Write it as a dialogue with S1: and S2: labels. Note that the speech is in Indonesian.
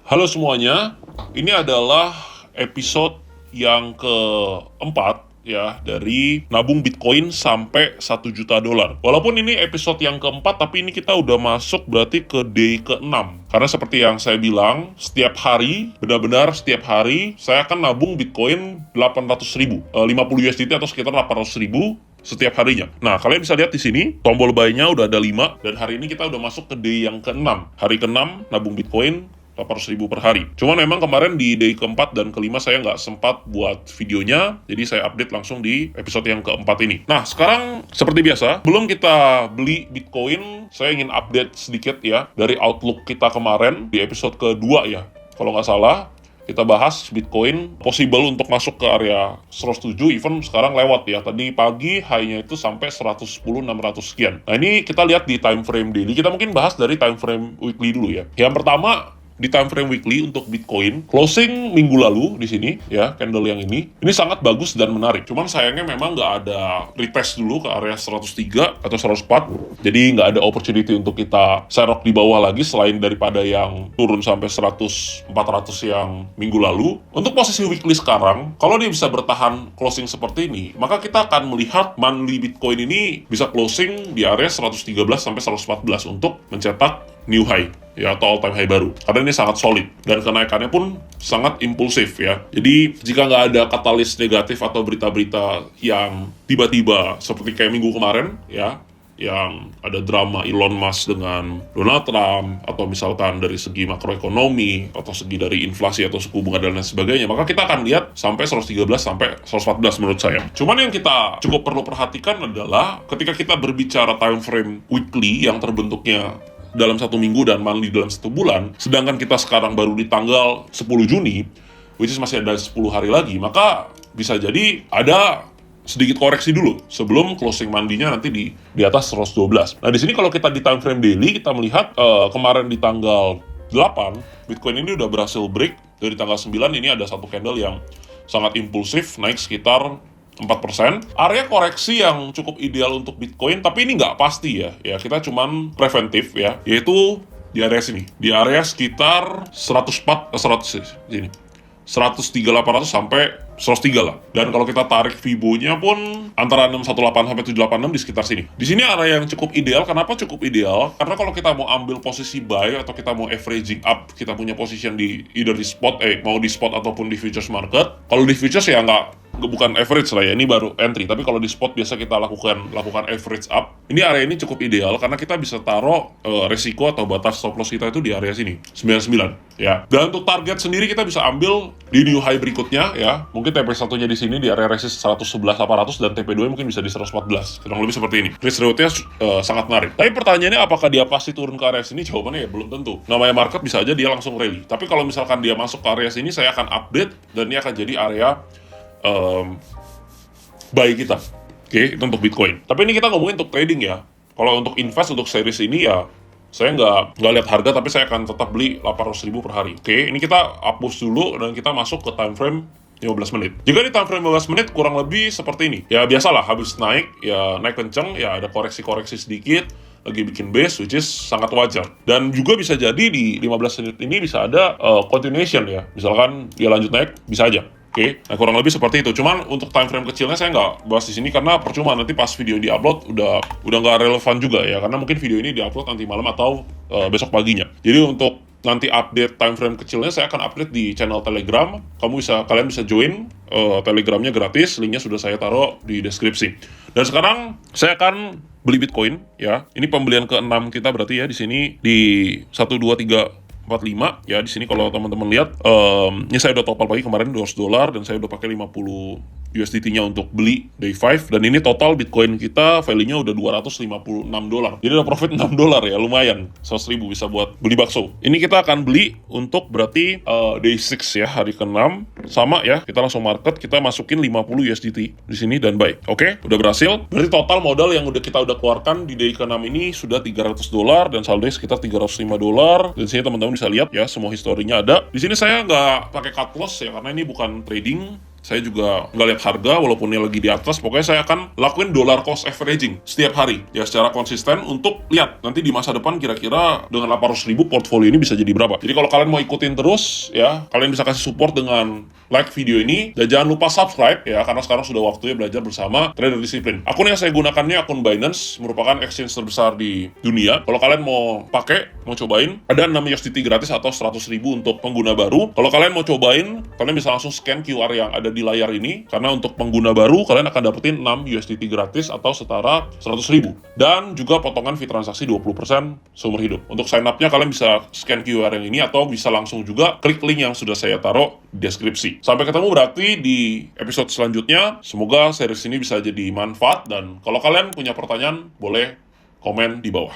S1: Halo semuanya, ini adalah episode yang keempat ya dari nabung Bitcoin sampai 1 juta dolar. Walaupun ini episode yang keempat, tapi ini kita udah masuk berarti ke day ke-6. Karena seperti yang saya bilang, setiap hari, benar-benar setiap hari, saya akan nabung Bitcoin 800.000, 50 USDT atau sekitar 800.000 setiap harinya. Nah, kalian bisa lihat di sini, tombol buy-nya udah ada 5, dan hari ini kita udah masuk ke day yang ke-6. Hari ke-6, nabung Bitcoin 800.000 per hari. Cuman memang kemarin di day keempat dan kelima saya nggak sempat buat videonya, jadi saya update langsung di episode yang keempat ini. Nah, sekarang seperti biasa, belum kita beli Bitcoin, saya ingin update sedikit ya, dari outlook kita kemarin di episode kedua ya. Kalau nggak salah, kita bahas Bitcoin possible untuk masuk ke area 107, even sekarang lewat ya. Tadi pagi high-nya itu sampai 110.600 sekian. Nah, ini kita lihat di time frame daily. Kita mungkin bahas dari time frame weekly dulu ya. Yang pertama, di time frame weekly untuk Bitcoin, closing minggu lalu di sini ya, candle yang ini sangat bagus dan menarik. Cuman sayangnya memang nggak ada retest dulu ke area 103 atau 104, jadi nggak ada opportunity untuk kita serok di bawah lagi selain daripada yang turun sampai 100-400 yang minggu lalu. Untuk posisi weekly sekarang, kalau dia bisa bertahan closing seperti ini, maka kita akan melihat monthly Bitcoin ini bisa closing di area 113 sampai 114 untuk mencetak new high ya, atau all time high baru, karena ini sangat solid dan kenaikannya pun sangat impulsif ya. Jadi jika nggak ada katalis negatif atau berita-berita yang tiba-tiba seperti kayak minggu kemarin ya, yang ada drama Elon Musk dengan Donald Trump, atau misalkan dari segi makroekonomi, atau segi dari inflasi atau suku bunga dan lain sebagainya, maka kita akan lihat sampai 113 sampai 114 menurut saya. Cuman yang kita cukup perlu perhatikan adalah ketika kita berbicara time frame weekly yang terbentuknya dalam 1 minggu dan monthly dalam 1 bulan, sedangkan kita sekarang baru di tanggal 10 Juni, which is masih ada 10 hari lagi, maka bisa jadi ada sedikit koreksi dulu sebelum closing mandinya nanti di atas 112. Nah, di sini kalau kita di time frame daily, kita melihat kemarin di tanggal 8, Bitcoin ini udah berhasil break. Dari tanggal 9 ini ada satu candle yang sangat impulsif, naik sekitar 4%. Area koreksi yang cukup ideal untuk Bitcoin, tapi ini nggak pasti ya. Ya, kita cuman preventif ya, yaitu di area sini. Di area sekitar 103.800 sampai 103 lah. Dan kalau kita tarik Fibo-nya pun antara 618 sampai 786 di sekitar sini. Di sini area yang cukup ideal. Kenapa cukup ideal? Karena kalau kita mau ambil posisi buy atau kita mau averaging up, kita punya position di either di spot, mau di spot ataupun di futures market. Kalau di futures ya bukan average lah ya, ini baru entry. Tapi kalau di spot biasa kita lakukan average up. Ini area ini cukup ideal karena kita bisa taruh resiko atau batas stop loss kita itu di area sini 99 ya. Dan untuk target sendiri kita bisa ambil di new high berikutnya ya. Mungkin TP1-nya di sini di area resist 111.800 dan TP2 mungkin bisa di 114. Kurang lebih seperti ini. Risk reward-nya sangat menarik. Tapi pertanyaannya, apakah dia pasti turun ke area sini? Jawabannya ya belum tentu. Namanya market, bisa aja dia langsung rally. Tapi kalau misalkan dia masuk ke area sini, saya akan update dan ini akan jadi area buy kita. Oke, itu untuk Bitcoin. Tapi ini kita ngomongin untuk trading ya. Kalau untuk invest, untuk series ini ya, saya nggak lihat harga, tapi saya akan tetap beli 800.000 per hari. Oke, ini kita hapus dulu dan kita masuk ke time frame 15 menit. Jika di time frame 15 menit kurang lebih seperti ini. Ya biasalah, habis naik kenceng, ya ada koreksi-koreksi sedikit, lagi bikin base, which is sangat wajar. Dan juga bisa jadi di 15 menit ini bisa ada continuation ya. Misalkan dia lanjut naik, bisa aja. Oke, nah kurang lebih seperti itu. Cuman untuk time frame kecilnya saya nggak bahas di sini karena percuma, nanti pas video di upload udah nggak relevan juga ya, karena mungkin video ini di upload nanti malam atau besok paginya. Jadi untuk nanti update time frame kecilnya saya akan update di channel Telegram. Kalian bisa join Telegramnya gratis, linknya sudah saya taruh di deskripsi. Dan sekarang saya akan beli Bitcoin ya. Ini pembelian ke-6 kita berarti ya, di sini di 12345 ya. Di sini kalau teman-teman lihat, ini saya udah top up lagi kemarin $200 dan saya udah pakai 50 USDT-nya untuk beli day 5, dan ini total Bitcoin kita value-nya udah $256. Jadi udah profit $6 ya, lumayan. 100.000 bisa buat beli bakso. Ini kita akan beli untuk berarti day 6 ya, hari ke-6. Sama ya, kita langsung market, kita masukin 50 USDT di sini dan buy. Oke, udah berhasil. Berarti total modal yang kita udah keluarkan di day ke-6 ini sudah $300 dan saldonya sekitar $305. Dan sini teman-teman bisa lihat ya, semua historinya ada. Di sini saya nggak pakai cut loss ya, karena ini bukan trading. Saya juga nggak lihat harga, walaupun ini lagi di atas. Pokoknya saya akan lakuin dollar cost averaging setiap hari, ya secara konsisten untuk lihat nanti di masa depan kira-kira dengan 800.000 portfolio ini bisa jadi berapa. Jadi kalau kalian mau ikutin terus, ya kalian bisa kasih support dengan like video ini, dan jangan lupa subscribe ya, karena sekarang sudah waktunya belajar bersama trader disiplin. Akun yang saya gunakannya akun Binance, merupakan exchange terbesar di dunia. Kalau kalian mau pakai, mau cobain, ada 6 USDT gratis atau 100.000 untuk pengguna baru. Kalau kalian mau cobain, kalian bisa langsung scan QR yang ada di layar ini, karena untuk pengguna baru kalian akan dapetin 6 USDT gratis atau setara 100.000, dan juga potongan fee transaksi 20% seumur hidup. Untuk sign up-nya kalian bisa scan QR yang ini, atau bisa langsung juga klik link yang sudah saya taruh di deskripsi. Sampai ketemu berarti di episode selanjutnya. Semoga series ini bisa jadi manfaat, dan kalau kalian punya pertanyaan boleh komen di bawah.